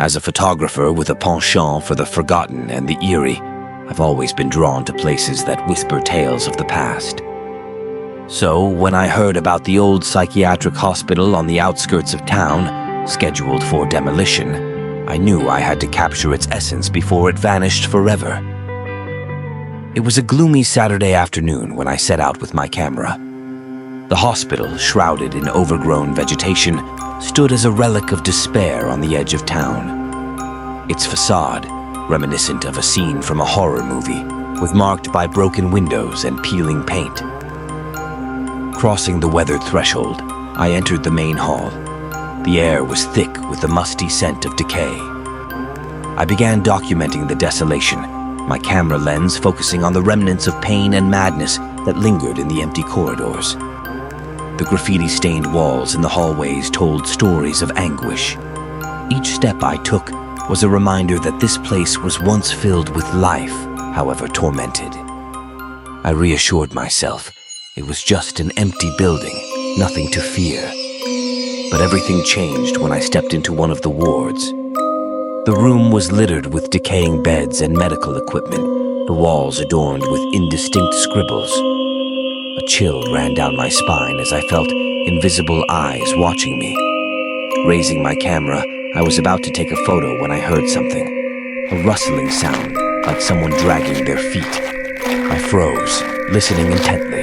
As a photographer with a penchant for the forgotten and the eerie, I've always been drawn to places that whisper tales of the past. So, when I heard about the old psychiatric hospital on the outskirts of town, scheduled for demolition, I knew I had to capture its essence before it vanished forever. It was a gloomy Saturday afternoon when I set out with my camera. The hospital, shrouded in overgrown vegetation, stood as a relic of despair on the edge of town. Its facade, reminiscent of a scene from a horror movie, was marked by broken windows and peeling paint. Crossing the weathered threshold, I entered the main hall. The air was thick with the musty scent of decay. I began documenting the desolation, my camera lens focusing on the remnants of pain and madness that lingered in the empty corridors. The graffiti-stained walls in the hallways told stories of anguish. Each step I took was a reminder that this place was once filled with life, however tormented. I reassured myself it was just an empty building, nothing to fear. But everything changed when I stepped into one of the wards. The room was littered with decaying beds and medical equipment, the walls adorned with indistinct scribbles. A chill ran down my spine as I felt invisible eyes watching me. Raising my camera, I was about to take a photo when I heard something. A rustling sound, like someone dragging their feet. I froze, listening intently.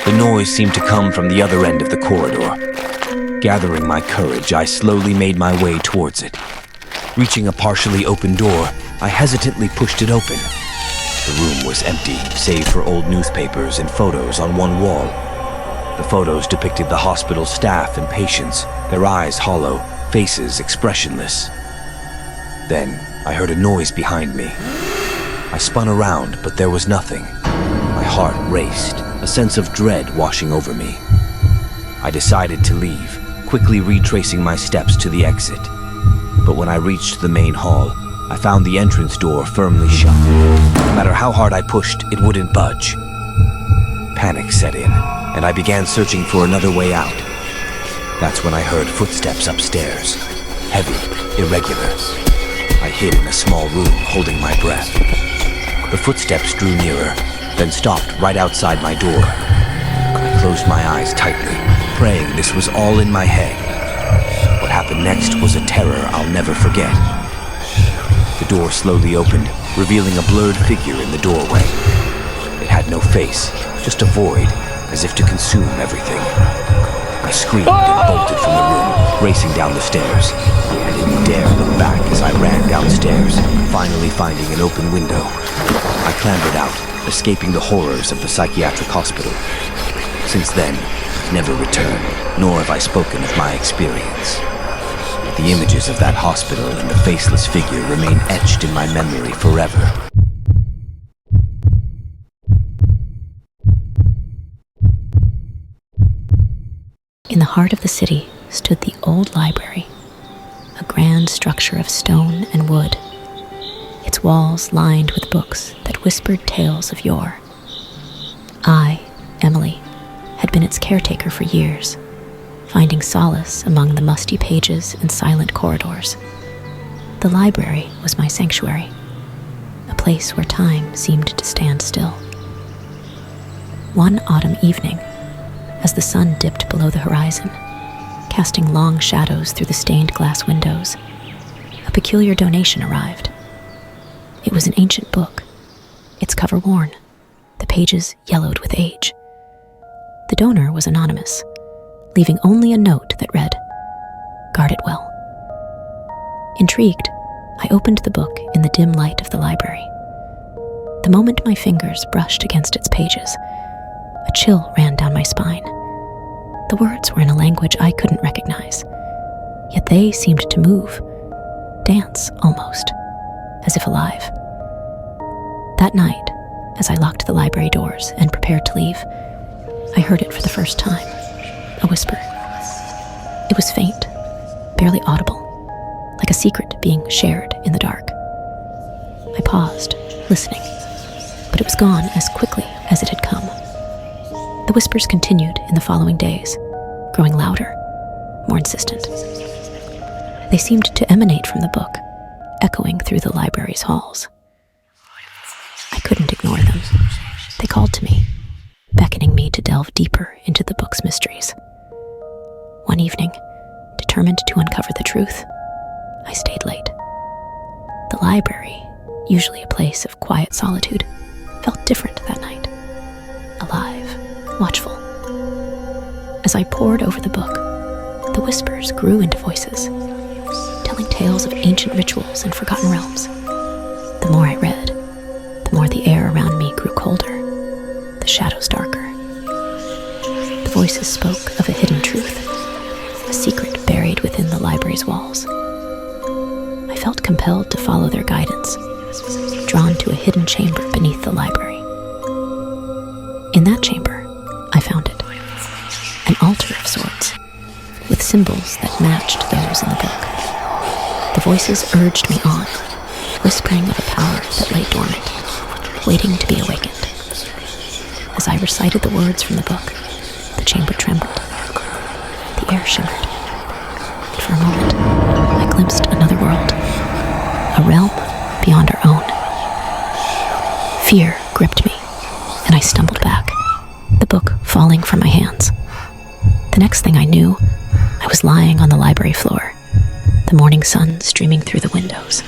The noise seemed to come from the other end of the corridor. Gathering my courage, I slowly made my way towards it. Reaching a partially open door, I hesitantly pushed it open. The room was empty, save for old newspapers and photos on one wall. The photos depicted the hospital staff and patients, their eyes hollow, faces expressionless. Then, I heard a noise behind me. I spun around, but there was nothing. My heart raced, a sense of dread washing over me. I decided to leave, quickly retracing my steps to the exit. But when I reached the main hall, I found the entrance door firmly shut. No matter how hard I pushed, it wouldn't budge. Panic set in, and I began searching for another way out. That's when I heard footsteps upstairs. Heavy, irregular. I hid in a small room, holding my breath. The footsteps drew nearer, then stopped right outside my door. I closed my eyes tightly, praying this was all in my head. What happened next was a terror I'll never forget. The door slowly opened, revealing a blurred figure in the doorway. It had no face, just a void, as if to consume everything. I screamed and bolted from the room, racing down the stairs. I didn't dare look back as I ran downstairs, finally finding an open window. I clambered out, escaping the horrors of the psychiatric hospital. Since then, I've never returned, nor have I spoken of my experience. The images of that hospital and the faceless figure remain etched in my memory forever. In the heart of the city stood the old library, a grand structure of stone and wood, its walls lined with books that whispered tales of yore. I, Emily, had been its caretaker for years, finding solace among the musty pages and silent corridors. The library was my sanctuary, a place where time seemed to stand still. One autumn evening, as the sun dipped below the horizon, casting long shadows through the stained glass windows, a peculiar donation arrived. It was an ancient book, its cover worn, the pages yellowed with age. The donor was anonymous, leaving only a note that read, "Guard it well." Intrigued, I opened the book in the dim light of the library. The moment my fingers brushed against its pages, a chill ran down my spine. The words were in a language I couldn't recognize, yet they seemed to move, dance almost, as if alive. That night, as I locked the library doors and prepared to leave, I heard it for the first time. A whisper. It was faint, barely audible, like a secret being shared in the dark. I paused, listening, but it was gone as quickly as it had come. The whispers continued in the following days, growing louder, more insistent. They seemed to emanate from the book, echoing through the library's halls. I couldn't ignore them. They called to me, beckoning me to delve deeper into the book's mysteries. One evening, determined to uncover the truth, I stayed late. The library, usually a place of quiet solitude, felt different that night. Alive, watchful. As I pored over the book, the whispers grew into voices, telling tales of ancient rituals and forgotten realms. The more I read, the more the air around me grew colder, the shadows darker. The voices spoke of a hidden truth, a secret buried within the library's walls. I felt compelled to follow their guidance, drawn to a hidden chamber beneath the library. In that chamber, I found it, an altar of sorts, with symbols that matched those in the book. The voices urged me on, whispering of a power that lay dormant, waiting to be awakened. As I recited the words from the book, the chamber trembled. The air shimmered. And for a moment, I glimpsed another world, a realm beyond our own. Fear gripped me, and I stumbled back, the book falling from my hands. The next thing I knew, I was lying on the library floor, the morning sun streaming through the windows.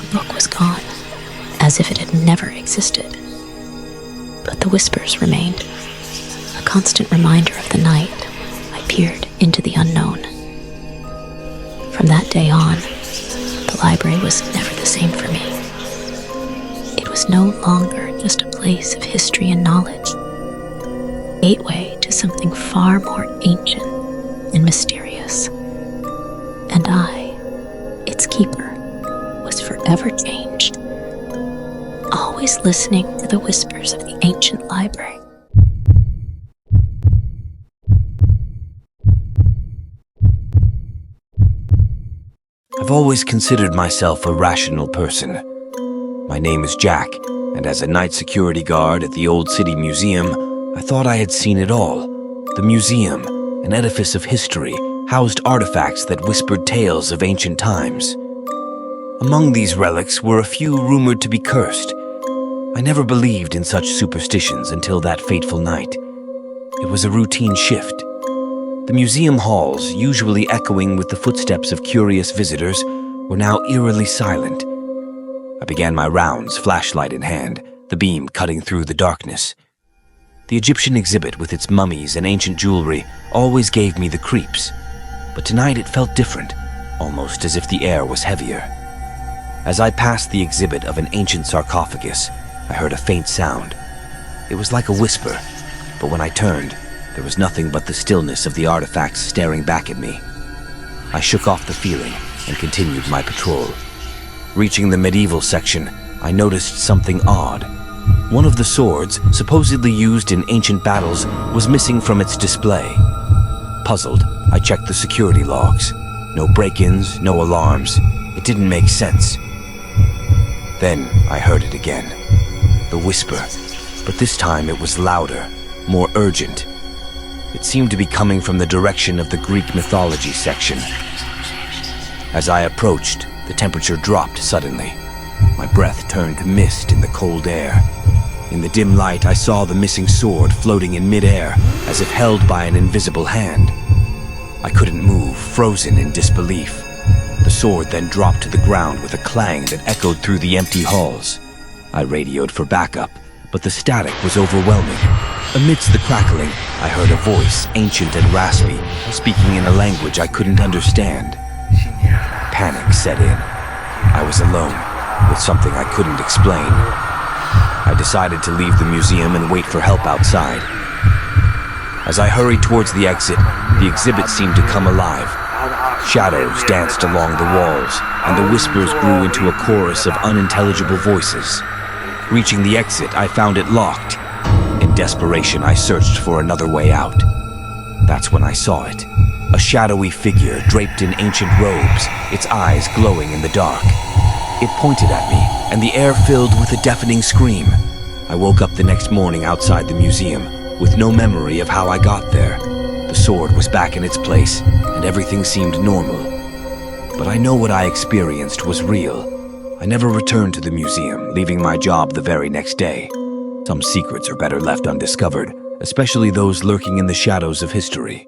The book was gone, as if it had never existed. But the whispers remained, a constant reminder of the night I peered into the unknown. From that day on, the library was never the same for me. It was no longer just a place of history and knowledge, a gateway to something far more ancient and mysterious. And I, its keeper, was forever changed, always listening to the whispers of the ancient library. I've always considered myself a rational person. My name is Jack, and as a night security guard at the Old City Museum, I thought I had seen it all. The museum, an edifice of history, housed artifacts that whispered tales of ancient times. Among these relics were a few rumored to be cursed. I never believed in such superstitions until that fateful night. It was a routine shift. The museum halls, usually echoing with the footsteps of curious visitors, were now eerily silent. I began my rounds, flashlight in hand, the beam cutting through the darkness. The Egyptian exhibit with its mummies and ancient jewelry always gave me the creeps, but tonight it felt different, almost as if the air was heavier. As I passed the exhibit of an ancient sarcophagus, I heard a faint sound. It was like a whisper, but when I turned, there was nothing but the stillness of the artifacts staring back at me. I shook off the feeling and continued my patrol. Reaching the medieval section, I noticed something odd. One of the swords, supposedly used in ancient battles, was missing from its display. Puzzled, I checked the security logs. No break-ins, no alarms. It didn't make sense. Then I heard it again. The whisper, but this time it was louder, more urgent. It seemed to be coming from the direction of the Greek mythology section. As I approached, the temperature dropped suddenly. My breath turned to mist in the cold air. In the dim light, I saw the missing sword floating in midair, as if held by an invisible hand. I couldn't move, frozen in disbelief. The sword then dropped to the ground with a clang that echoed through the empty halls. I radioed for backup, but the static was overwhelming. Amidst the crackling, I heard a voice, ancient and raspy, speaking in a language I couldn't understand. Panic set in. I was alone, with something I couldn't explain. I decided to leave the museum and wait for help outside. As I hurried towards the exit, the exhibit seemed to come alive. Shadows danced along the walls, and the whispers grew into a chorus of unintelligible voices. Reaching the exit, I found it locked. In desperation, I searched for another way out. That's when I saw it. A shadowy figure draped in ancient robes, its eyes glowing in the dark. It pointed at me, and the air filled with a deafening scream. I woke up the next morning outside the museum, with no memory of how I got there. The sword was back in its place, and everything seemed normal. But I know what I experienced was real. I never returned to the museum, leaving my job the very next day. Some secrets are better left undiscovered, especially those lurking in the shadows of history.